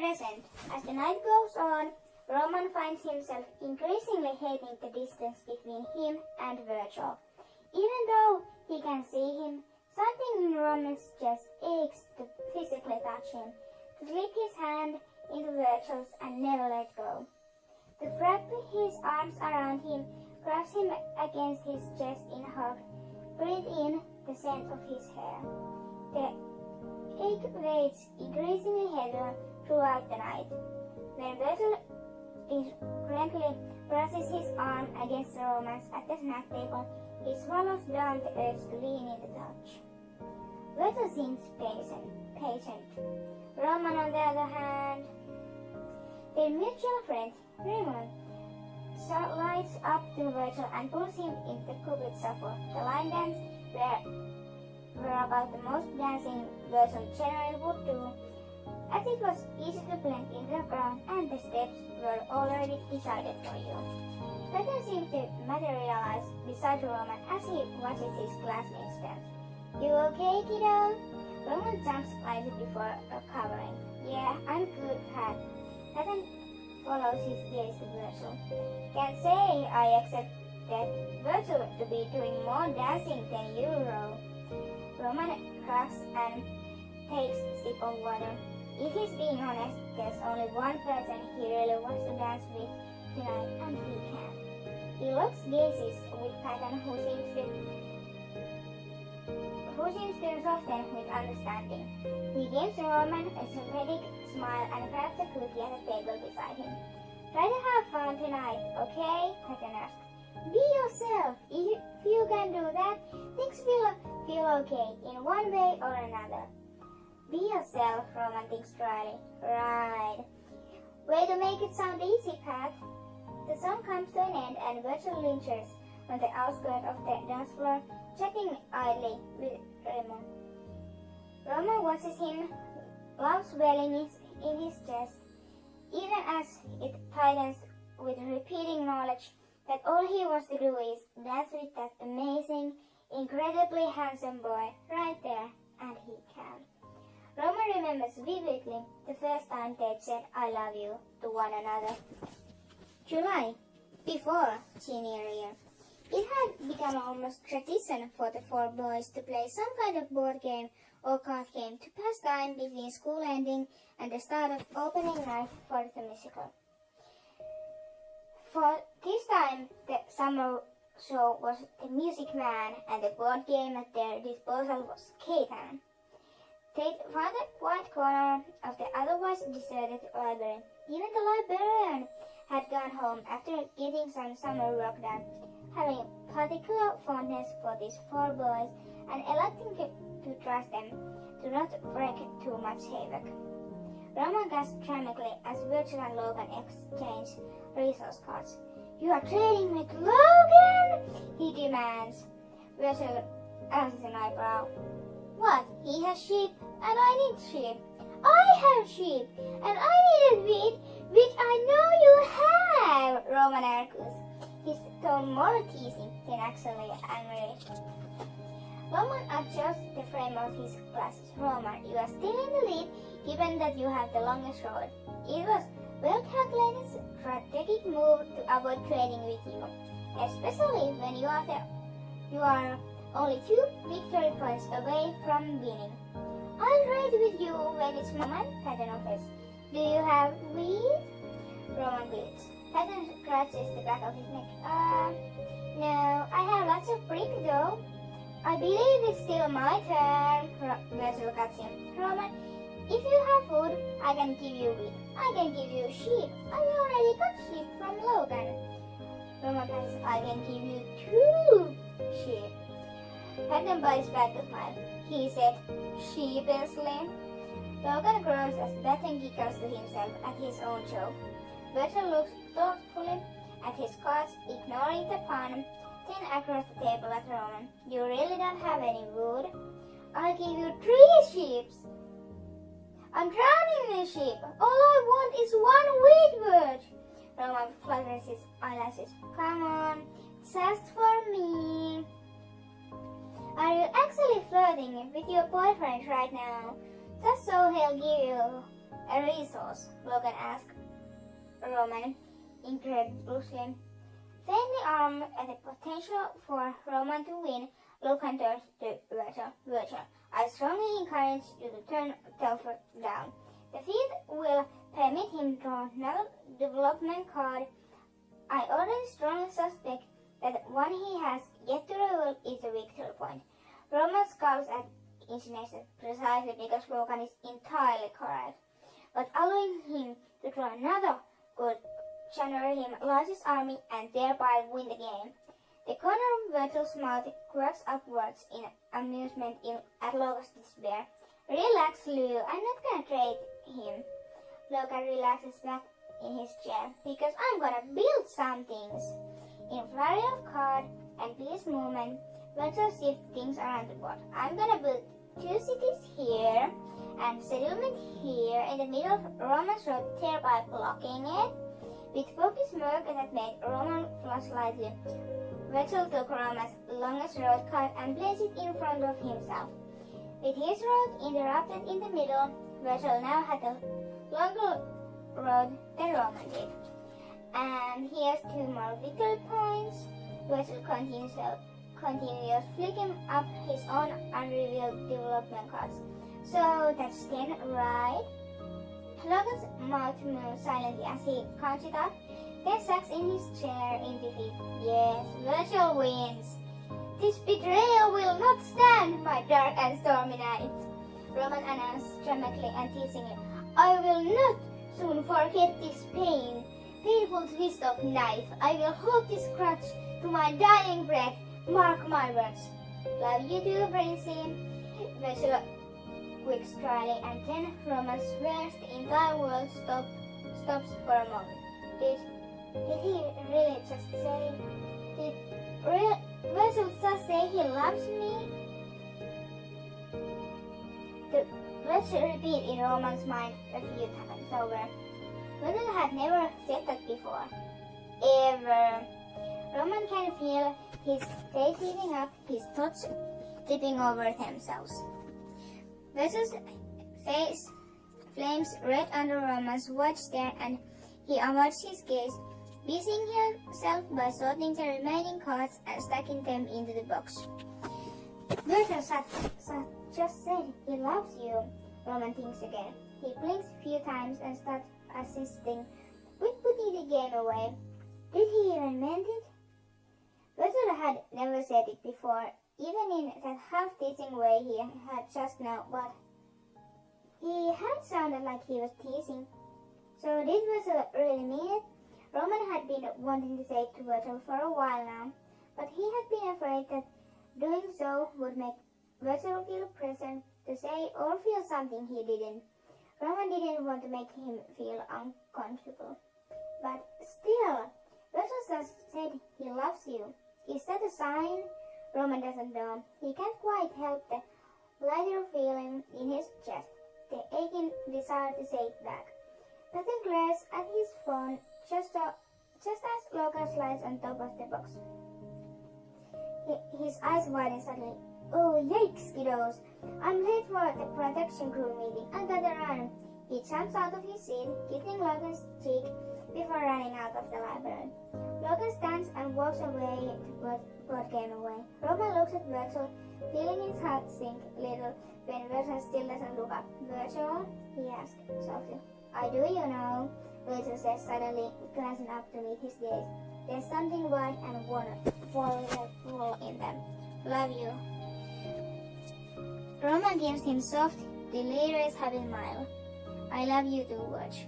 present. As the night goes on, Roman finds himself increasingly hating the distance between him and Virgil. Even though he can see him, something in Roman's chest aches to physically touch him, to slip his hand into Virgil's and never let go. To wrap his arms around him, grasp him against his chest in a hug, breathe in the scent of his hair. The ache weighs increasingly heavier throughout the night. When Virgil gently presses his arm against Roman's at the snack table, he swallows down the urge to lean in the touch. Virgil seems patient. Roman, on the other hand, their mutual friend, Raymond, lights up to Virgil and pulls him into the Cupid Shuffle. The line dance were about the most dancing Virgil generally would do, as it was easy to blend into the crowd and the steps were already decided for you. Virgil seems to materialize beside Roman as he watches his classmates dance. You okay, kiddo? Roman jumps slightly before recovering. Yeah, I'm good, Pat. Patton follows his gaze to Virgil. Can't say I accept that Virgil to be doing more dancing than you, Ro. Roman cracks and takes a sip of water. If he's being honest, there's only one person he really wants to dance with tonight, and he can. He looks gazes with Patton, who seems to soften with understanding. He gives Roman a sympathetic smile and grabs a cookie at the table beside him. Try to have fun tonight, okay? Patton asks. Be yourself. If you can do that, things will feel okay in one way or another. Be yourself, Roman thinks dryly. Right. Way to make it sound easy, Pat. The song comes to an end and Virgil lingers on the outskirts of the dance floor, chatting idly with Raymond. Roman watches him, love swelling in his chest, even as it tightens with repeating knowledge that all he wants to do is dance with that amazing, incredibly handsome boy right there, and he can. Roman remembers vividly the first time they said I love you to one another. July, before senior year. It had become almost tradition for the four boys to play some kind of board game or card game to pass time between school ending and the start of opening night for the musical. For this time, the summer show was The Music Man, and the board game at their disposal was Catan. They found a quiet corner of the otherwise deserted library. Even the librarian had gone home after getting some summer work done, having particular fondness for these four boys and electing to trust them to not wreak too much havoc. Roman gasped dramatically as Virgil and Logan exchanged resource cards. You are trading with Logan? He demands. Virgil raises an eyebrow. What? He has sheep and I need sheep. I have sheep and I need a wheat which I know you have, Roman argues, his tone more teasing than actually angry. Roman adjusts the frame of his glasses. Roman, you are still in the lead given that you have the longest road. It was well-calculated strategic move to avoid trading with you, especially when you are only 2 victory points away from winning. I'll trade with you when it's moment, Patton offers. Do you have wheat? Roman bleats. Patton scratches the back of his neck. No, I have lots of brick though. I believe it's still my turn. Virgil cuts him. Roman, if you have food, I can give you wheat. I can give you sheep. I already got sheep from Logan. Roman says, I can give you 2 sheep. Patton bites back a smile. He said, sheepishly. Logan groans as Patton giggles to himself at his own joke. Virgil looks thoughtfully at his cards, ignoring the pun, then across the table at Roman. You really don't have any wood? I'll give you 3 sheep. I'm drowning in sheep. All I want is 1 wheat bird. Roman flutters his eyelashes. Come on, just for me. Are you actually flirting with your boyfriend right now? Just so he'll give you a resource? Logan asked Roman incredulously. Faintly armed at the potential for Roman to win, Logan turned to Virgil. I strongly encourage you to turn Telford down. The feat will permit him to draw another development card. I already strongly suspect that one he has yet to reveal is a victory point. Roman scowls at insinuation precisely because Logan is entirely correct. But allowing him to draw another could generate him largest army and thereby win the game. The corner of Virgil's mouth cracks upwards in amusement at Logan's despair. Relax, Lou, I'm not gonna trade him. Logan relaxes back in his chair because I'm gonna build some things. In flurry of card and piece movement, Virgil shifts things around the board. I'm gonna build 2 cities here and settlement here in the middle of Roman's road, thereby blocking it. With focused smirk that made Roman flush slightly, Virgil took Roman's longest road card and placed it in front of himself. With his road interrupted in the middle, Virgil now had a longer road than Roman did. And he has 2 more victory points. Virgil continues flicking up his own unrevealed development cards. So that's 10, right? Logan's mouth moved silently as he counted up, then sacks in his chair in defeat. Yes, Virgil wins. This betrayal will not stand, my dark and stormy night, Roman announced dramatically and teasingly. I will not soon forget this painful twist of knife. I will hold this crutch to my dying breath. Mark my words. Love you too, Prinxiety. Virgil quicks dryly, and then Roman swears the entire world stops for a moment. Did he really just say? Did Virgil just say he loves me? The words repeat in Roman's mind a few times over. Virgil had never said that before. Ever. Roman can feel his face heating up, his thoughts tipping over themselves. Virgil's face flames red under Roman's watch stare, and he averts his gaze, busying himself by sorting the remaining cards and stacking them into the box. Virgil just said he loves you, Roman thinks again. He blinks a few times and starts assisting with putting the game away. Did he even mean it? Virgil had never said it before, even in that half-teasing way he had just now, but he had sounded like he was teasing. So did Virgil really mean it? Roman had been wanting to say it to Virgil for a while now, but he had been afraid that doing so would make Virgil feel pressure to say or feel something he didn't. Roman didn't want to make him feel uncomfortable. But still, Virgil just said he loves you. Is that a sign? Roman doesn't know. He can't quite help the lighter feeling in his chest, the aching desire to say it back. Patton glares at his phone just as Logan slides on top of the box. His eyes widen suddenly. Oh, yikes, kiddos. I'm late for the production crew meeting. I gotta run. He jumps out of his seat, kissing Logan's cheek before running out of the library. Logan stands and walks away to put game away. Roman looks at Virgil, feeling his heart sink a little when Virgil still doesn't look up. Virgil? He asked softly. I do, you know, Virgil says suddenly, glancing up to meet his gaze. There's something wild and wonderful in them. Love you. Roman gives him soft, delirious happy smile. I love you too, Virgil.